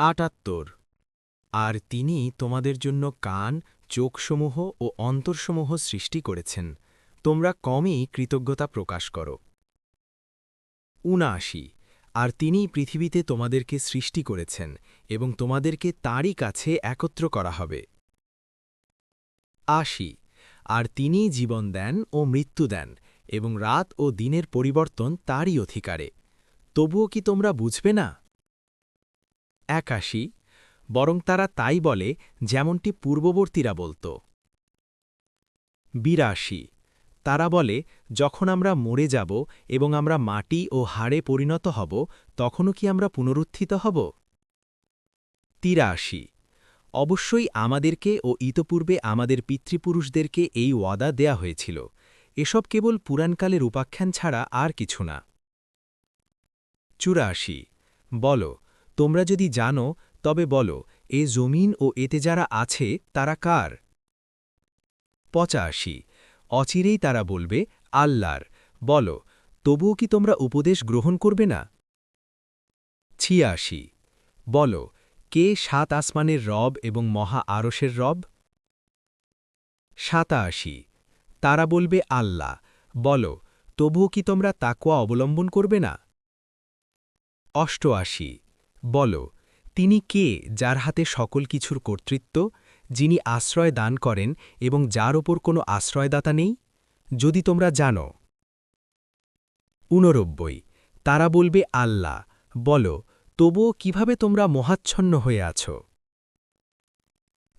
৭৮ আর তিনি তোমাদের জন্য কান, চোখসমূহ ও অন্তরসমূহ সৃষ্টি করেছেন, তোমরা কমই কৃতজ্ঞতা প্রকাশ করো। ৭৯ আর তিনিই পৃথিবীতে তোমাদেরকে সৃষ্টি করেছেন এবং তোমাদেরকে তাঁরই কাছে একত্র করা হবে। ৮০ আর তিনিই জীবন দেন ও মৃত্যু দেন এবং রাত ও দিনের পরিবর্তন তাঁরই অধিকারে, তবুও কি তোমরা বুঝবে না? ৮১ বরং তারা তাই বলে যেমনটি পূর্ববর্তীরা বলত। ৮২ তারা বলে, যখন আমরা মরে যাব এবং আমরা মাটি ও হাড়ে পরিণত হব, তখনও কি আমরা পুনরুত্থিত হব? ৮৩ অবশ্যই আমাদেরকে ও ইতপূর্বে আমাদের পিতৃপুরুষদেরকে এই ওয়াদা দেয়া হয়েছিল, এসব কেবল পুরাণকালের উপাখ্যান ছাড়া আর কিছু না। ৮৪ বলো, তোমরা যদি জানো তবে বলো, এ জমিন ও এতে যারা আছে তারা কার? ৮৫ অচিরেই তারা বলবে, আল্লাহর। বলো, তবুও কি তোমরা উপদেশ গ্রহণ করবে না? ৮৬ বলো, কে ৭ আসমানের রব এবং মহা আরশের রব? ৮৭ তারা বলবে, আল্লাহ। বলো, তবুও কি তোমরা তাকওয়া অবলম্বন করবে না? ৮৮ বলো, তিনি কে যার হাতে সকল কিছুর কর্তৃত্ব, যিনি আশ্রয় দান করেন এবং যার ওপর কোনো আশ্রয়দাতা নেই, যদি তোমরা জানো? ৮৯ তারা বলবে, আল্লাহ। বলো, তবুও কিভাবে তোমরা মোহাচ্ছন্ন হয়ে আছো?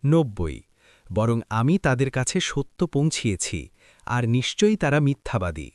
৯০ বরং আমি তাদের কাছে সত্য পৌঁছিয়েছি, আর নিশ্চয়ই তারা মিথ্যাবাদী।